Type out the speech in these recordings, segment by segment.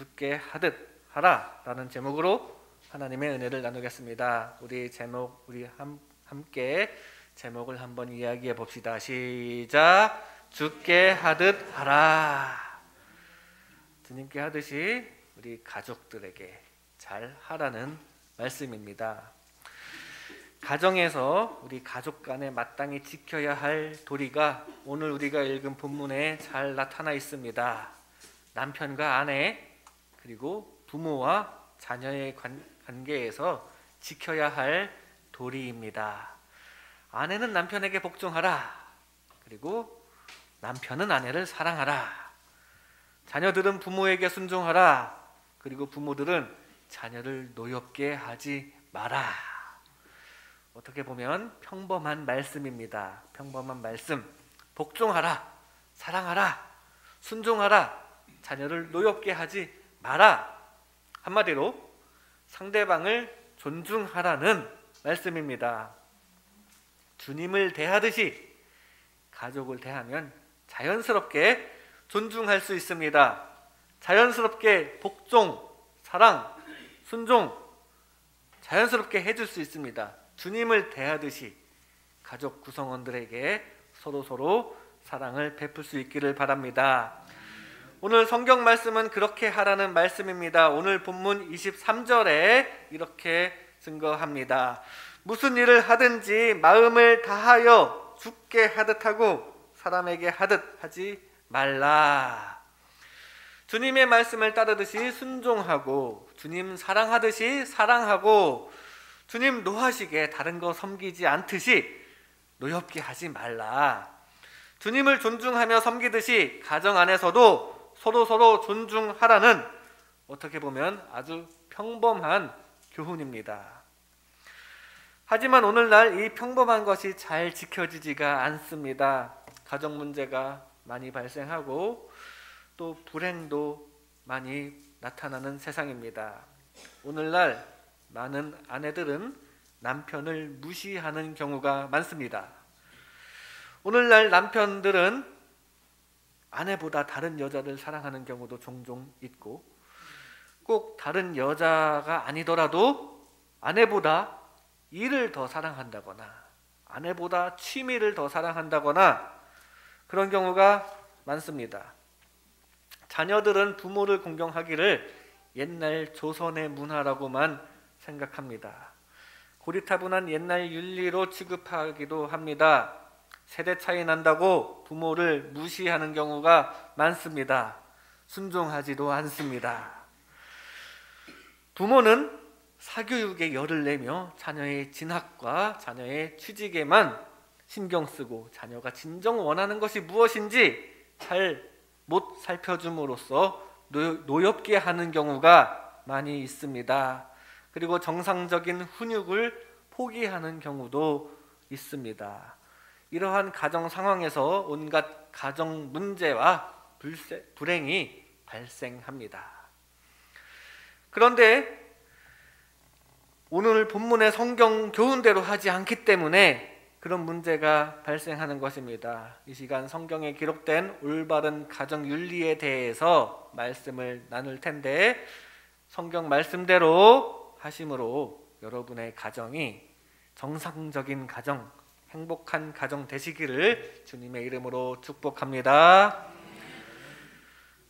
죽게 하듯 하라 라는 제목으로 하나님의 은혜를 나누겠습니다. 우리 함께 제목을 한번 이야기해 봅시다. 시작. 죽게 하듯 하라. 주님께 하듯이 우리 가족들에게 잘 하라는 말씀입니다. 가정에서 우리 가족 간에 마땅히 지켜야 할 도리가 오늘 우리가 읽은 본문에 잘 나타나 있습니다. 남편과 아내 그리고 부모와 자녀의 관계에서 지켜야 할 도리입니다. 아내는 남편에게 복종하라. 그리고 남편은 아내를 사랑하라. 자녀들은 부모에게 순종하라. 그리고 부모들은 자녀를 노엽게 하지 마라. 어떻게 보면 평범한 말씀입니다. 평범한 말씀. 복종하라. 사랑하라. 순종하라. 자녀를 노엽게 하지 마라. 한마디로 상대방을 존중하라는 말씀입니다. 주님을 대하듯이 가족을 대하면 자연스럽게 존중할 수 있습니다. 자연스럽게 복종, 사랑, 순종 자연스럽게 해줄 수 있습니다. 주님을 대하듯이 가족 구성원들에게 서로 사랑을 베풀 수 있기를 바랍니다. 오늘 성경 말씀은 그렇게 하라는 말씀입니다. 오늘 본문 23절에 이렇게 증거합니다. 무슨 일을 하든지 마음을 다하여 죽게 하듯 하고 사람에게 하듯 하지 말라. 주님의 말씀을 따르듯이 순종하고 주님 사랑하듯이 사랑하고 주님 노하시게 다른 거 섬기지 않듯이 노엽게 하지 말라. 주님을 존중하며 섬기듯이 가정 안에서도 서로 존중하라는 어떻게 보면 아주 평범한 교훈입니다. 하지만 오늘날 이 평범한 것이 잘 지켜지지가 않습니다. 가정 문제가 많이 발생하고 또 불행도 많이 나타나는 세상입니다. 오늘날 많은 아내들은 남편을 무시하는 경우가 많습니다. 오늘날 남편들은 아내보다 다른 여자를 사랑하는 경우도 종종 있고 꼭 다른 여자가 아니더라도 아내보다 일을 더 사랑한다거나 아내보다 취미를 더 사랑한다거나 그런 경우가 많습니다. 자녀들은 부모를 공경하기를 옛날 조선의 문화라고만 생각합니다. 고리타분한 옛날 윤리로 취급하기도 합니다. 세대 차이 난다고 부모를 무시하는 경우가 많습니다. 순종하지도 않습니다. 부모는 사교육에 열을 내며 자녀의 진학과 자녀의 취직에만 신경 쓰고 자녀가 진정 원하는 것이 무엇인지 잘 못 살펴줌으로써 노엽게 하는 경우가 많이 있습니다. 그리고 정상적인 훈육을 포기하는 경우도 있습니다. 이러한 가정 상황에서 온갖 가정 문제와 불행이 발생합니다. 그런데 오늘 본문의 성경 교훈대로 하지 않기 때문에 그런 문제가 발생하는 것입니다. 이 시간 성경에 기록된 올바른 가정 윤리에 대해서 말씀을 나눌 텐데 성경 말씀대로 하심으로 여러분의 가정이 정상적인 가정, 행복한 가정 되시기를 주님의 이름으로 축복합니다.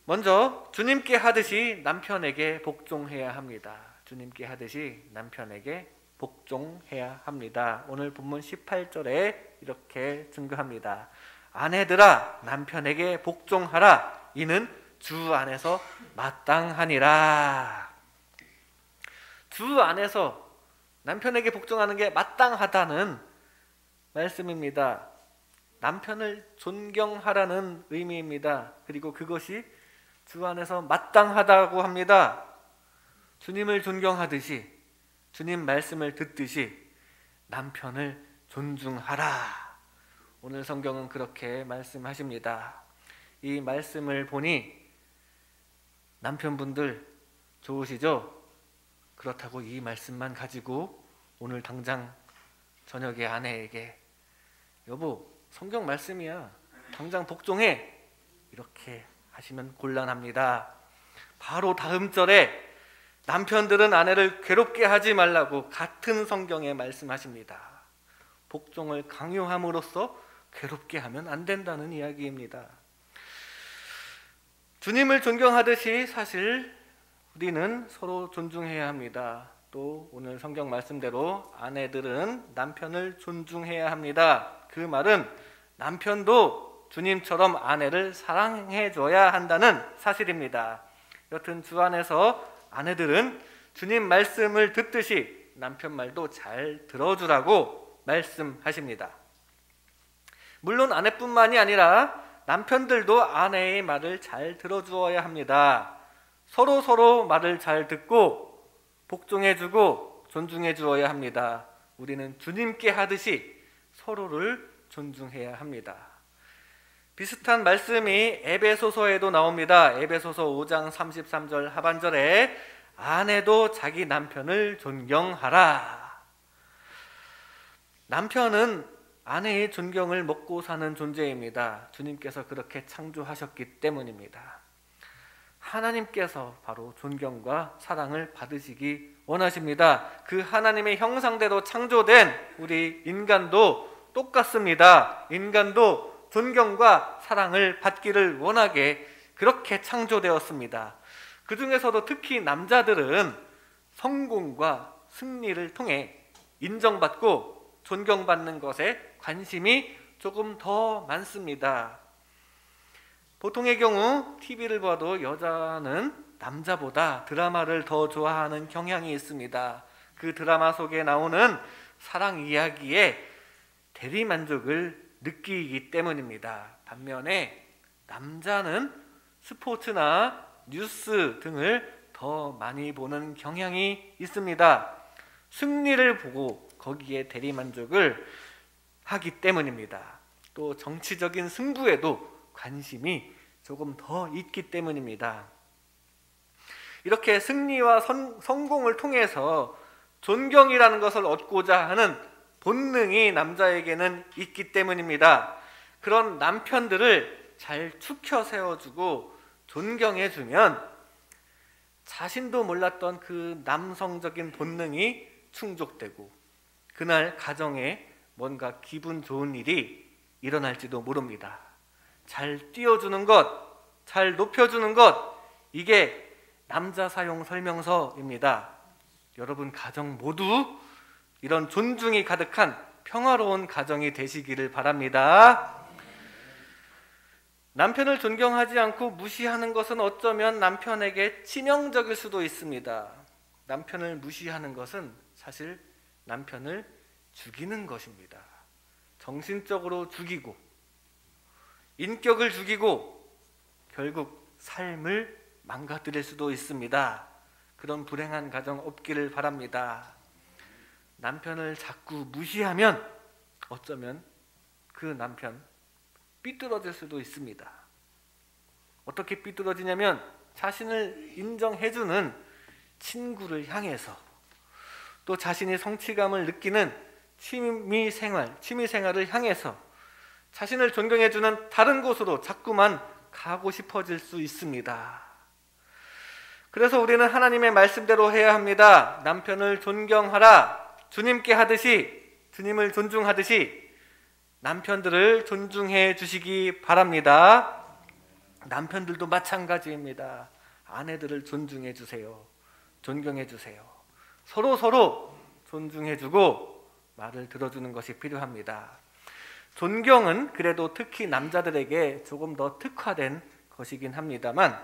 먼저 주님께 하듯이 남편에게 복종해야 합니다. 주님께 하듯이 남편에게 복종해야 합니다. 오늘 본문 18절에 이렇게 증거합니다. 아내들아 남편에게 복종하라. 이는 주 안에서 마땅하니라. 주 안에서 남편에게 복종하는 게 마땅하다는 말씀입니다. 남편을 존경하라는 의미입니다. 그리고 그것이 주 안에서 마땅하다고 합니다. 주님을 존경하듯이 주님 말씀을 듣듯이 남편을 존중하라. 오늘 성경은 그렇게 말씀하십니다. 이 말씀을 보니 남편분들 좋으시죠? 그렇다고 이 말씀만 가지고 오늘 당장 저녁에 아내에게 여보 성경 말씀이야 당장 복종해 이렇게 하시면 곤란합니다. 바로 다음 절에 남편들은 아내를 괴롭게 하지 말라고 같은 성경에 말씀하십니다. 복종을 강요함으로써 괴롭게 하면 안 된다는 이야기입니다. 주님을 존경하듯이 사실 우리는 서로 존중해야 합니다. 또 오늘 성경 말씀대로 아내들은 남편을 존중해야 합니다. 그 말은 남편도 주님처럼 아내를 사랑해줘야 한다는 사실입니다. 여튼 주 안에서 아내들은 주님 말씀을 듣듯이 남편 말도 잘 들어주라고 말씀하십니다. 물론 아내뿐만이 아니라 남편들도 아내의 말을 잘 들어주어야 합니다. 서로 말을 잘 듣고 복종해주고 존중해 주어야 합니다. 우리는 주님께 하듯이 서로를 존중해야 합니다. 비슷한 말씀이 에베소서에도 나옵니다. 에베소서 5장 33절 하반절에 아내도 자기 남편을 존경하라. 남편은 아내의 존경을 먹고 사는 존재입니다. 주님께서 그렇게 창조하셨기 때문입니다. 하나님께서 바로 존경과 사랑을 받으시기 원하십니다. 그 하나님의 형상대로 창조된 우리 인간도 똑같습니다. 인간도 존경과 사랑을 받기를 원하게 그렇게 창조되었습니다. 그 중에서도 특히 남자들은 성공과 승리를 통해 인정받고 존경받는 것에 관심이 조금 더 많습니다. 보통의 경우 TV를 봐도 여자는 남자보다 드라마를 더 좋아하는 경향이 있습니다. 그 드라마 속에 나오는 사랑 이야기에 대리만족을 느끼기 때문입니다. 반면에 남자는 스포츠나 뉴스 등을 더 많이 보는 경향이 있습니다. 승리를 보고 거기에 대리만족을 하기 때문입니다. 또 정치적인 승부에도 관심이 조금 더 있기 때문입니다. 이렇게 승리와 성공을 통해서 존경이라는 것을 얻고자 하는 본능이 남자에게는 있기 때문입니다. 그런 남편들을 잘 축혀 세워주고 존경해주면 자신도 몰랐던 그 남성적인 본능이 충족되고 그날 가정에 뭔가 기분 좋은 일이 일어날지도 모릅니다. 잘 띄워주는 것, 잘 높여주는 것, 이게 남자 사용 설명서입니다. 여러분 가정 모두 이런 존중이 가득한 평화로운 가정이 되시기를 바랍니다. 남편을 존경하지 않고 무시하는 것은 어쩌면 남편에게 치명적일 수도 있습니다. 남편을 무시하는 것은 사실 남편을 죽이는 것입니다. 정신적으로 죽이고 인격을 죽이고 결국 삶을 망가뜨릴 수도 있습니다. 그런 불행한 가정 없기를 바랍니다. 남편을 자꾸 무시하면 어쩌면 그 남편 삐뚤어질 수도 있습니다. 어떻게 삐뚤어지냐면 자신을 인정해주는 친구를 향해서 또 자신이 성취감을 느끼는 취미생활을 향해서 자신을 존경해주는 다른 곳으로 자꾸만 가고 싶어질 수 있습니다. 그래서 우리는 하나님의 말씀대로 해야 합니다. 남편을 존경하라. 주님께 하듯이, 주님을 존중하듯이 남편들을 존중해 주시기 바랍니다. 남편들도 마찬가지입니다. 아내들을 존중해 주세요. 존경해 주세요. 서로 존중해 주고 말을 들어주는 것이 필요합니다. 존경은 그래도 특히 남자들에게 조금 더 특화된 것이긴 합니다만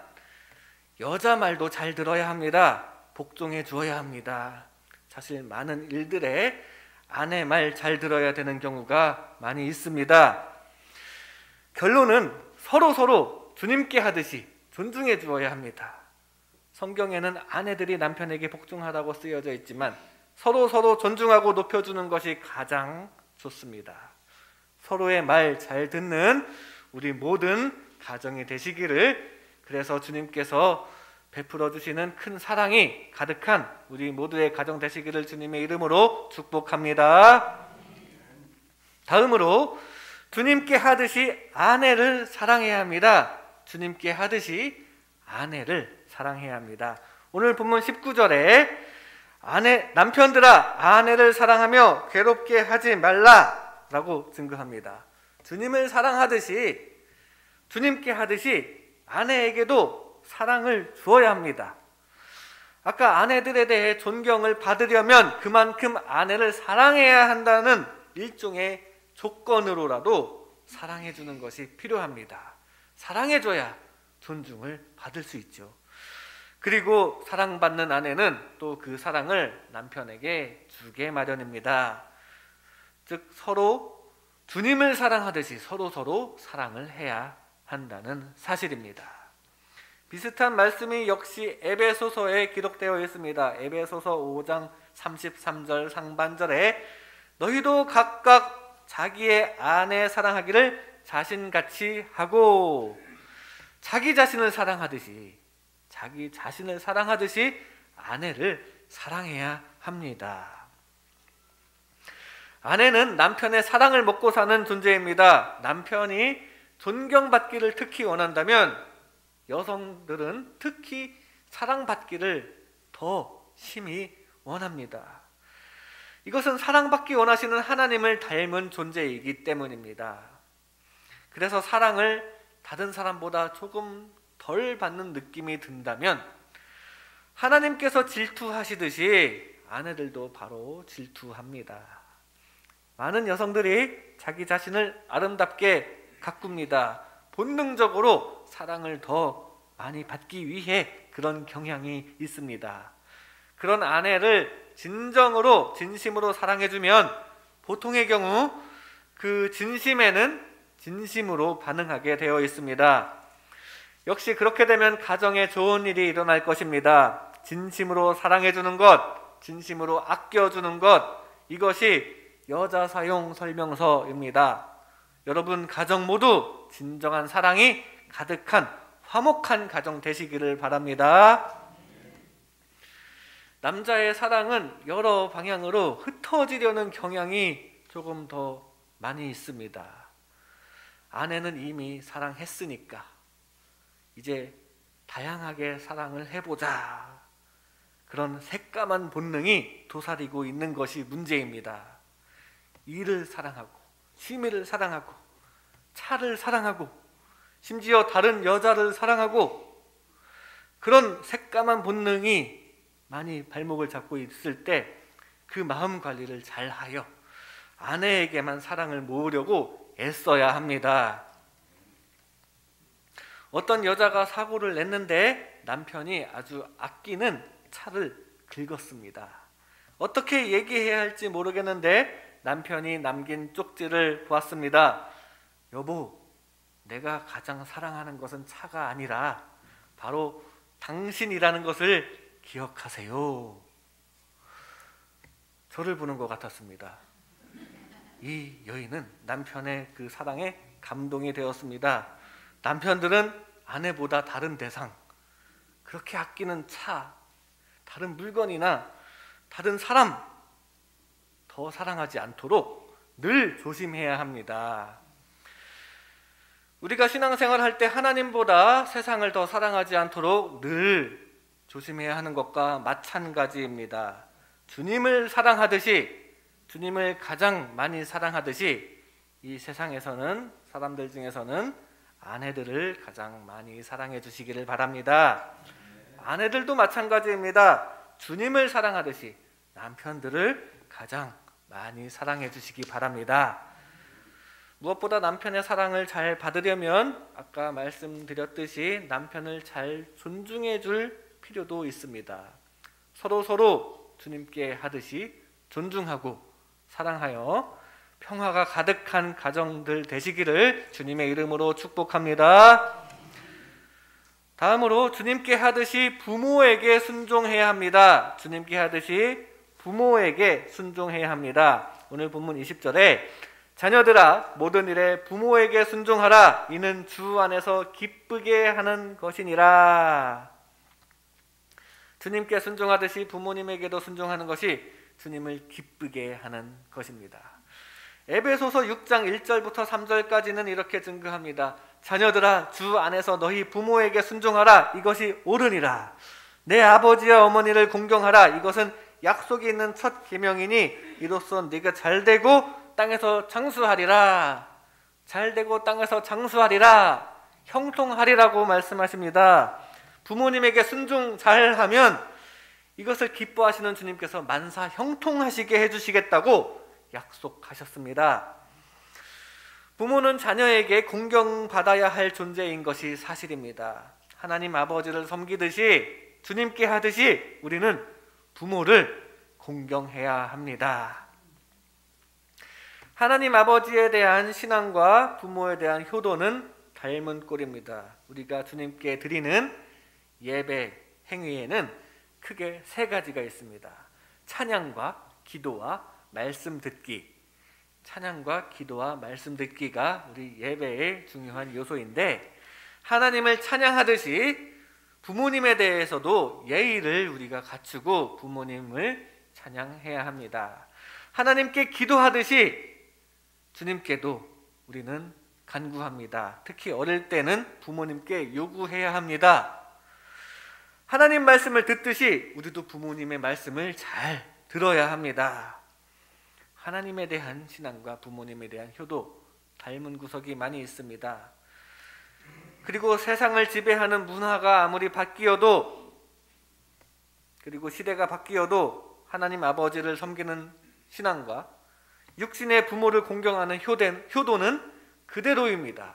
여자 말도 잘 들어야 합니다. 복종해 주어야 합니다. 사실 많은 일들에 아내 말 잘 들어야 되는 경우가 많이 있습니다. 결론은 서로 주님께 하듯이 존중해 주어야 합니다. 성경에는 아내들이 남편에게 복종하라고 쓰여져 있지만 서로 존중하고 높여주는 것이 가장 좋습니다. 서로의 말 잘 듣는 우리 모든 가정이 되시기를, 그래서 주님께서 베풀어 주시는 큰 사랑이 가득한 우리 모두의 가정 되시기를 주님의 이름으로 축복합니다. 다음으로 주님께 하듯이 아내를 사랑해야 합니다. 주님께 하듯이 아내를 사랑해야 합니다. 오늘 본문 19절에 남편들아 아내를 사랑하며 괴롭게 하지 말라라고 증거합니다. 주님을 사랑하듯이, 주님께 하듯이 아내에게도 사랑을 주어야 합니다. 아까 아내들에 대해 존경을 받으려면 그만큼 아내를 사랑해야 한다는 일종의 조건으로라도 사랑해주는 것이 필요합니다. 사랑해줘야 존중을 받을 수 있죠. 그리고 사랑받는 아내는 또 그 사랑을 남편에게 주게 마련입니다. 즉 서로 주님을 사랑하듯이 서로 사랑을 해야 한다는 사실입니다. 비슷한 말씀이 역시 에베소서에 기록되어 있습니다. 에베소서 5장 33절 상반절에 너희도 각각 자기의 아내 사랑하기를 자신같이 하고, 자기 자신을 사랑하듯이 아내를 사랑해야 합니다. 아내는 남편의 사랑을 먹고 사는 존재입니다. 남편이 존경받기를 특히 원한다면 여성들은 특히 사랑받기를 더 심히 원합니다. 이것은 사랑받기 원하시는 하나님을 닮은 존재이기 때문입니다. 그래서 사랑을 다른 사람보다 조금 덜 받는 느낌이 든다면 하나님께서 질투하시듯이 아내들도 바로 질투합니다. 많은 여성들이 자기 자신을 아름답게 가꿉니다. 본능적으로 사랑을 더 많이 받기 위해 그런 경향이 있습니다. 그런 아내를 진심으로 사랑해주면 보통의 경우 그 진심에는 진심으로 반응하게 되어 있습니다. 역시 그렇게 되면 가정에 좋은 일이 일어날 것입니다. 진심으로 사랑해주는 것, 진심으로 아껴주는 것, 이것이 여자 사용 설명서입니다. 여러분 가정 모두 진정한 사랑이 가득한 화목한 가정 되시기를 바랍니다. 남자의 사랑은 여러 방향으로 흩어지려는 경향이 조금 더 많이 있습니다. 아내는 이미 사랑했으니까 이제 다양하게 사랑을 해보자, 그런 새까만 본능이 도사리고 있는 것이 문제입니다. 일을 사랑하고, 취미를 사랑하고, 차를 사랑하고, 심지어 다른 여자를 사랑하고, 그런 새까만 본능이 많이 발목을 잡고 있을 때 그 마음 관리를 잘하여 아내에게만 사랑을 모으려고 애써야 합니다. 어떤 여자가 사고를 냈는데 남편이 아주 아끼는 차를 긁었습니다. 어떻게 얘기해야 할지 모르겠는데 남편이 남긴 쪽지를 보았습니다. 여보, 내가 가장 사랑하는 것은 차가 아니라 바로 당신이라는 것을 기억하세요. 저를 보는 것 같았습니다. 이 여인은 남편의 그 사랑에 감동이 되었습니다. 남편들은 아내보다 다른 대상, 그렇게 아끼는 차, 다른 물건이나 다른 사람 더 사랑하지 않도록 늘 조심해야 합니다. 우리가 신앙생활 할 때 하나님보다 세상을 더 사랑하지 않도록 늘 조심해야 하는 것과 마찬가지입니다. 주님을 사랑하듯이, 주님을 가장 많이 사랑하듯이 이 세상에서는, 사람들 중에서는 아내들을 가장 많이 사랑해 주시기를 바랍니다. 아내들도 마찬가지입니다. 주님을 사랑하듯이 남편들을 가장 많이 사랑해 주시기 바랍니다. 무엇보다 남편의 사랑을 잘 받으려면 아까 말씀드렸듯이 남편을 잘 존중해 줄 필요도 있습니다. 서로 주님께 하듯이 존중하고 사랑하여 평화가 가득한 가정들 되시기를 주님의 이름으로 축복합니다. 다음으로 주님께 하듯이 부모에게 순종해야 합니다. 주님께 하듯이 부모에게 순종해야 합니다. 오늘 본문 20절에 자녀들아 모든 일에 부모에게 순종하라. 이는 주 안에서 기쁘게 하는 것이니라. 주님께 순종하듯이 부모님에게도 순종하는 것이 주님을 기쁘게 하는 것입니다. 에베소서 6장 1절부터 3절까지는 이렇게 증거합니다. 자녀들아, 주 안에서 너희 부모에게 순종하라. 이것이 옳으니라. 내 아버지와 어머니를 공경하라. 이것은 약속이 있는 첫 계명이니 이로써 네가 잘되고 땅에서 장수하리라. 잘되고 땅에서 장수하리라. 형통하리라고 말씀하십니다. 부모님에게 순종 잘하면 이것을 기뻐하시는 주님께서 만사 형통하시게 해주시겠다고 약속하셨습니다. 부모는 자녀에게 공경받아야 할 존재인 것이 사실입니다. 하나님 아버지를 섬기듯이 주님께 하듯이 우리는 부모를 공경해야 합니다. 하나님 아버지에 대한 신앙과 부모에 대한 효도는 닮은 꼴입니다. 우리가 주님께 드리는 예배 행위에는 크게 세 가지가 있습니다. 찬양과 기도와 말씀 듣기. 찬양과 기도와 말씀 듣기가 우리 예배의 중요한 요소인데, 하나님을 찬양하듯이 부모님에 대해서도 예의를 우리가 갖추고 부모님을 찬양해야 합니다. 하나님께 기도하듯이 주님께도 우리는 간구합니다. 특히 어릴 때는 부모님께 요구해야 합니다. 하나님 말씀을 듣듯이 우리도 부모님의 말씀을 잘 들어야 합니다. 하나님에 대한 신앙과 부모님에 대한 효도, 닮은 구석이 많이 있습니다. 그리고 세상을 지배하는 문화가 아무리 바뀌어도, 그리고 시대가 바뀌어도 하나님 아버지를 섬기는 신앙과 육신의 부모를 공경하는 효도는 그대로입니다.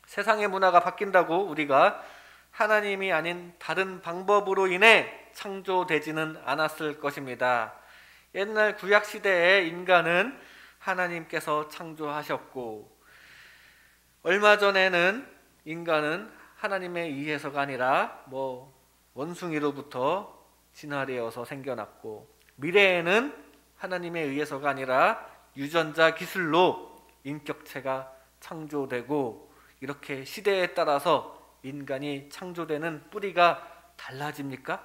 세상의 문화가 바뀐다고 우리가 하나님이 아닌 다른 방법으로 인해 창조되지는 않았을 것입니다. 옛날 구약 시대의 인간은 하나님께서 창조하셨고, 얼마 전에는 인간은 하나님에 의해서가 아니라 원숭이로부터 진화되어서 생겨났고, 미래에는 하나님에 의해서가 아니라 유전자 기술로 인격체가 창조되고, 이렇게 시대에 따라서 인간이 창조되는 뿌리가 달라집니까?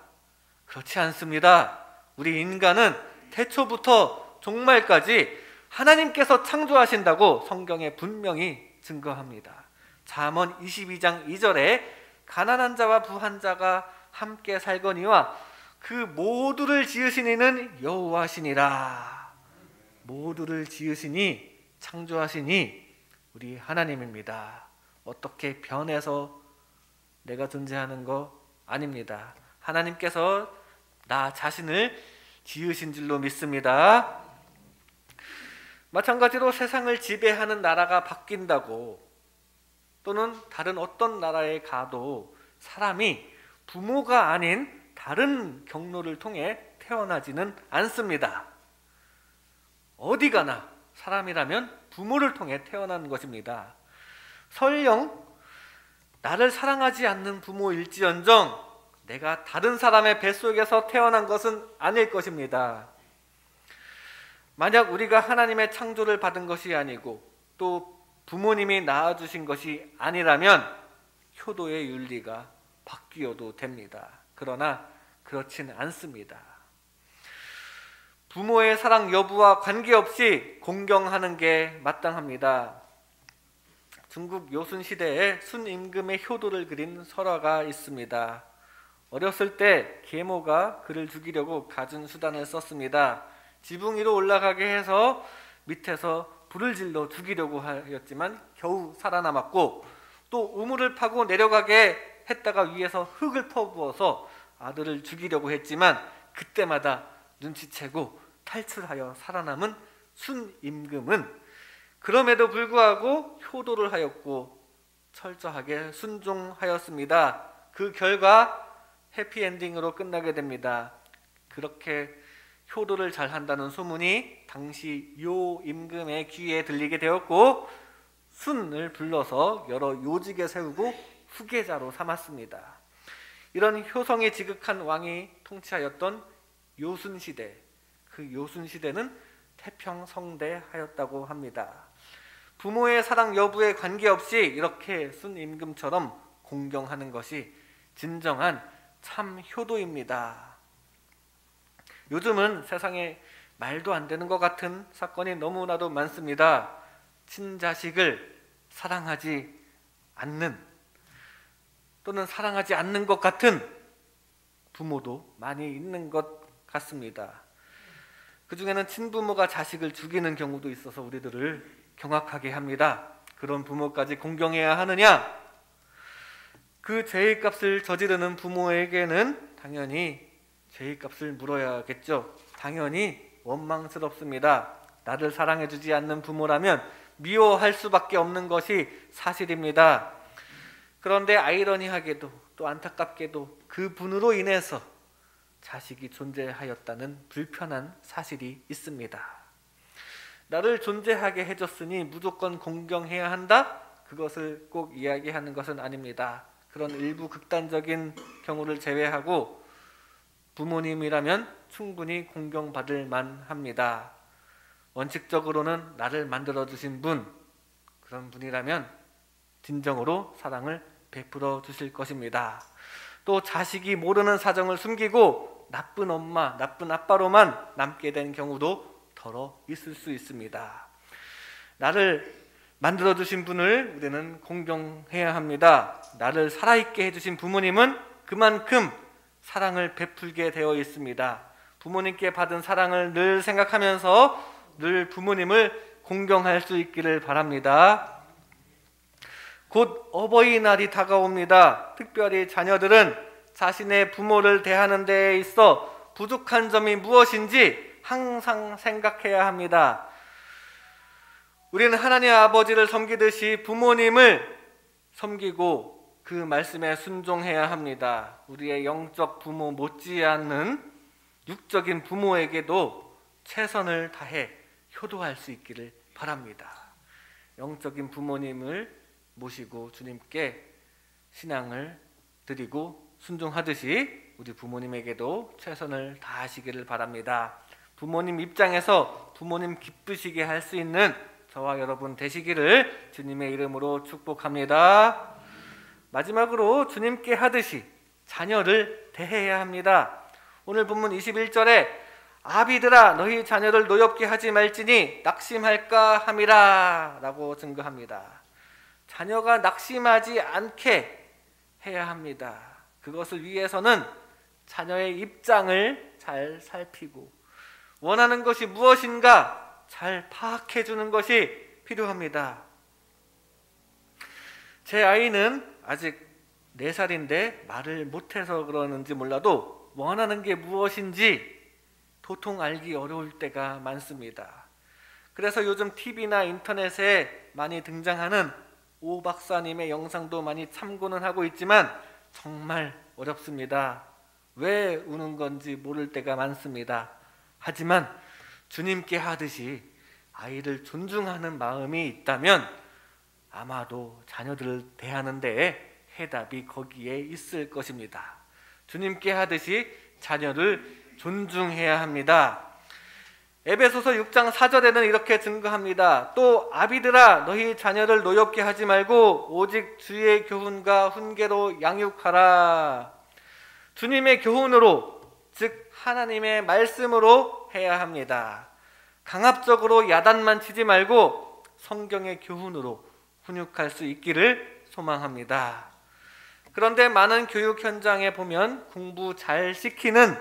그렇지 않습니다. 우리 인간은 태초부터 종말까지 하나님께서 창조하신다고 성경에 분명히 증거합니다. 잠언 22장 2절에 가난한 자와 부한 자가 함께 살거니와 그 모두를 지으신 이는 여호와시니라. 모두를 지으시니, 창조하시니 우리 하나님입니다. 어떻게 변해서 내가 존재하는 거 아닙니다. 하나님께서 나 자신을 지으신 줄로 믿습니다. 마찬가지로 세상을 지배하는 나라가 바뀐다고, 또는 다른 어떤 나라에 가도 사람이 부모가 아닌 다른 경로를 통해 태어나지는 않습니다. 어디 가나 사람이라면 부모를 통해 태어나는 것입니다. 설령 나를 사랑하지 않는 부모일지언정 내가 다른 사람의 뱃속에서 태어난 것은 아닐 것입니다. 만약 우리가 하나님의 창조를 받은 것이 아니고 또 부모님이 낳아주신 것이 아니라면 효도의 윤리가 바뀌어도 됩니다. 그러나 그렇진 않습니다. 부모의 사랑 여부와 관계없이 공경하는 게 마땅합니다. 중국 요순 시대에 순임금의 효도를 그린 설화가 있습니다. 어렸을 때 계모가 그를 죽이려고 갖은 수단을 썼습니다. 지붕 위로 올라가게 해서 밑에서 불을 질러 죽이려고 하였지만 겨우 살아남았고, 또 우물을 파고 내려가게 했다가 위에서 흙을 퍼부어서 아들을 죽이려고 했지만 그때마다 눈치채고 탈출하여 살아남은 순임금은 그럼에도 불구하고 효도를 하였고 철저하게 순종하였습니다. 그 결과 해피엔딩으로 끝나게 됩니다. 그렇게 효도를 잘한다는 소문이 당시 요 임금의 귀에 들리게 되었고, 순을 불러서 여러 요직에 세우고 후계자로 삼았습니다. 이런 효성이 지극한 왕이 통치하였던 요순시대, 그 요순시대는 태평성대하였다고 합니다. 부모의 사랑 여부에 관계없이 이렇게 순임금처럼 공경하는 것이 진정한 참 효도입니다. 요즘은 세상에 말도 안 되는 것 같은 사건이 너무나도 많습니다. 친자식을 사랑하지 않는 또는 사랑하지 않는 것 같은 부모도 많이 있는 것 같습니다. 그 중에는 친부모가 자식을 죽이는 경우도 있어서 우리들을 경악하게 합니다. 그런 부모까지 공경해야 하느냐? 그 죄의값을 저지르는 부모에게는 당연히 죄의값을 물어야겠죠. 당연히 원망스럽습니다. 나를 사랑해주지 않는 부모라면 미워할 수밖에 없는 것이 사실입니다. 그런데 아이러니하게도 또 안타깝게도 그 분으로 인해서 자식이 존재하였다는 불편한 사실이 있습니다. 나를 존재하게 해줬으니 무조건 공경해야 한다? 그것을 꼭 이야기하는 것은 아닙니다. 그런 일부 극단적인 경우를 제외하고 부모님이라면 충분히 공경받을 만합니다. 원칙적으로는 나를 만들어주신 분, 그런 분이라면 진정으로 사랑을 베풀어 주실 것입니다. 또 자식이 모르는 사정을 숨기고 나쁜 엄마, 나쁜 아빠로만 남게 된 경우도 더러 있을 수 있습니다. 나를 만들어주신 분을 우리는 공경해야 합니다. 나를 살아있게 해주신 부모님은 그만큼 사랑을 베풀게 되어 있습니다. 부모님께 받은 사랑을 늘 생각하면서 늘 부모님을 공경할 수 있기를 바랍니다. 곧 어버이날이 다가옵니다. 특별히 자녀들은 자신의 부모를 대하는 데에 있어 부족한 점이 무엇인지 항상 생각해야 합니다. 우리는 하나님 아버지를 섬기듯이 부모님을 섬기고 그 말씀에 순종해야 합니다. 우리의 영적 부모 못지않는 육적인 부모에게도 최선을 다해 효도할 수 있기를 바랍니다. 영적인 부모님을 모시고 주님께 신앙을 드리고 순종하듯이 우리 부모님에게도 최선을 다하시기를 바랍니다. 부모님 입장에서 부모님 기쁘시게 할 수 있는 저와 여러분 되시기를 주님의 이름으로 축복합니다. 마지막으로 주님께 하듯이 자녀를 대해야 합니다. 오늘 본문 21절에 아비들아 너희 자녀를 노엽게 하지 말지니 낙심할까 함이라 라고 증거합니다. 자녀가 낙심하지 않게 해야 합니다. 그것을 위해서는 자녀의 입장을 잘 살피고 원하는 것이 무엇인가 잘 파악해 주는 것이 필요합니다. 제 아이는 아직 4살인데 말을 못해서 그러는지 몰라도 원하는 게 무엇인지 도통 알기 어려울 때가 많습니다. 그래서 요즘 TV나 인터넷에 많이 등장하는 오 박사님의 영상도 많이 참고는 하고 있지만 정말 어렵습니다. 왜 우는 건지 모를 때가 많습니다. 하지만 주님께 하듯이 아이를 존중하는 마음이 있다면 아마도 자녀들을 대하는 데에 해답이 거기에 있을 것입니다. 주님께 하듯이 자녀를 존중해야 합니다. 에베소서 6장 4절에는 이렇게 증거합니다. 또 아비들아 너희 자녀를 노엽게 하지 말고 오직 주의 교훈과 훈계로 양육하라. 주님의 교훈으로 즉 하나님의 말씀으로 해야 합니다. 강압적으로 야단만 치지 말고 성경의 교훈으로 훈육할 수 있기를 소망합니다. 그런데 많은 교육 현장에 보면 공부 잘 시키는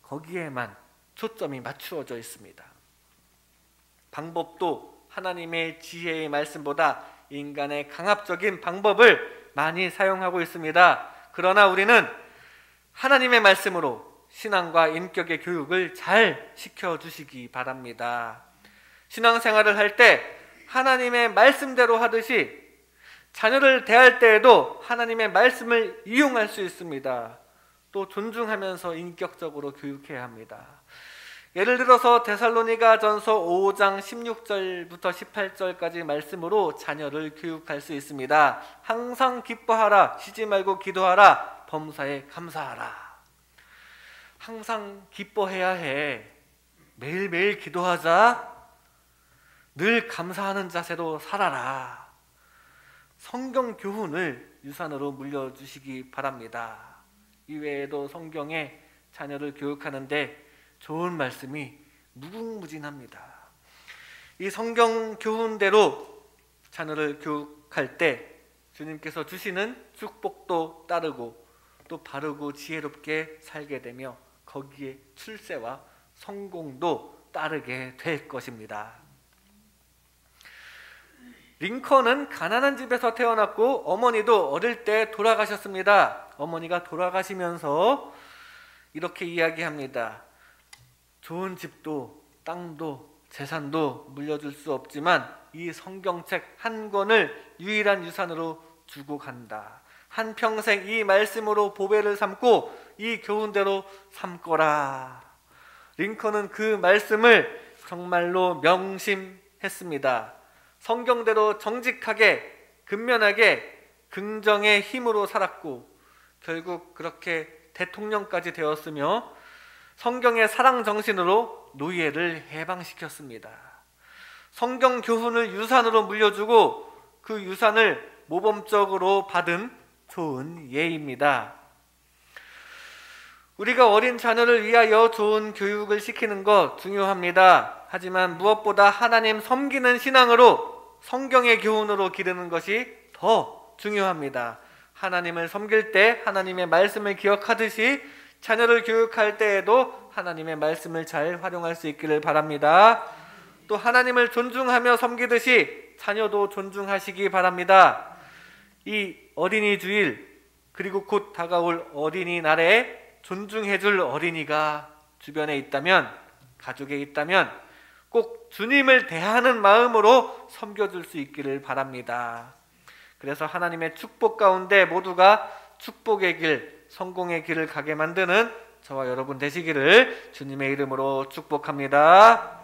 거기에만 초점이 맞추어져 있습니다. 방법도 하나님의 지혜의 말씀보다 인간의 강압적인 방법을 많이 사용하고 있습니다. 그러나 우리는 하나님의 말씀으로 신앙과 인격의 교육을 잘 시켜주시기 바랍니다. 신앙생활을 할 때 하나님의 말씀대로 하듯이 자녀를 대할 때에도 하나님의 말씀을 이용할 수 있습니다. 또 존중하면서 인격적으로 교육해야 합니다. 예를 들어서 데살로니가전서 5장 16절부터 18절까지 말씀으로 자녀를 교육할 수 있습니다. 항상 기뻐하라, 쉬지 말고 기도하라, 범사에 감사하라. 항상 기뻐해야 해. 매일매일 기도하자. 늘 감사하는 자세로 살아라. 성경 교훈을 유산으로 물려주시기 바랍니다. 이외에도 성경에 자녀를 교육하는데 좋은 말씀이 무궁무진합니다. 이 성경 교훈대로 자녀를 교육할 때 주님께서 주시는 축복도 따르고 또 바르고 지혜롭게 살게 되며 거기에 출세와 성공도 따르게 될 것입니다. 링컨은 가난한 집에서 태어났고 어머니도 어릴 때 돌아가셨습니다. 어머니가 돌아가시면서 이렇게 이야기합니다. 좋은 집도 땅도 재산도 물려줄 수 없지만 이 성경책 한 권을 유일한 유산으로 주고 간다. 한평생 이 말씀으로 보배를 삼고 이 교훈대로 삼거라. 링컨은 그 말씀을 정말로 명심했습니다. 성경대로 정직하게 근면하게 긍정의 힘으로 살았고 결국 그렇게 대통령까지 되었으며 성경의 사랑 정신으로 노예를 해방시켰습니다. 성경 교훈을 유산으로 물려주고 그 유산을 모범적으로 받은 좋은 예입니다. 우리가 어린 자녀를 위하여 좋은 교육을 시키는 것 중요합니다. 하지만 무엇보다 하나님 섬기는 신앙으로 성경의 교훈으로 기르는 것이 더 중요합니다. 하나님을 섬길 때 하나님의 말씀을 기억하듯이 자녀를 교육할 때에도 하나님의 말씀을 잘 활용할 수 있기를 바랍니다. 또 하나님을 존중하며 섬기듯이 자녀도 존중하시기 바랍니다. 이 어린이 주일 그리고 곧 다가올 어린이날에 존중해줄 어린이가 주변에 있다면, 가족에 있다면 꼭 주님을 대하는 마음으로 섬겨줄 수 있기를 바랍니다. 그래서 하나님의 축복 가운데 모두가 축복의 길, 성공의 길을 가게 만드는 저와 여러분 되시기를 주님의 이름으로 축복합니다.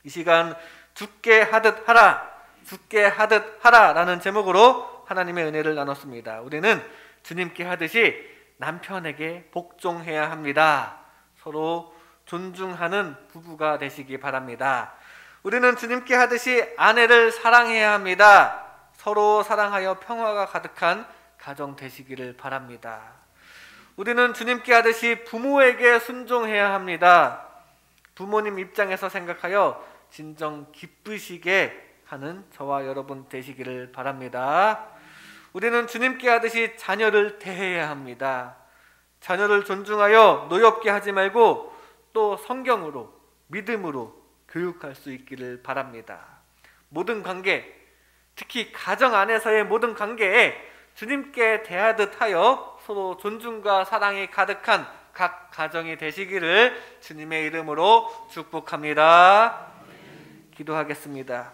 이 시간 죽게 하듯 하라, 죽게 하듯 하라 라는 제목으로 하나님의 은혜를 나눴습니다. 우리는 주님께 하듯이 남편에게 복종해야 합니다. 서로 존중하는 부부가 되시기 바랍니다. 우리는 주님께 하듯이 아내를 사랑해야 합니다. 서로 사랑하여 평화가 가득한 가정 되시기를 바랍니다. 우리는 주님께 하듯이 부모에게 순종해야 합니다. 부모님 입장에서 생각하여 진정 기쁘시게 하는 저와 여러분 되시기를 바랍니다. 우리는 주님께 하듯이 자녀를 대해야 합니다. 자녀를 존중하여 노엽게 하지 말고 또 성경으로, 믿음으로 교육할 수 있기를 바랍니다. 모든 관계, 특히 가정 안에서의 모든 관계에 주님께 대하듯 하여 서로 존중과 사랑이 가득한 각 가정이 되시기를 주님의 이름으로 축복합니다. 기도하겠습니다.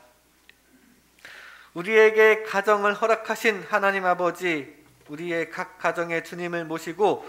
우리에게 가정을 허락하신 하나님 아버지, 우리의 각 가정에 주님을 모시고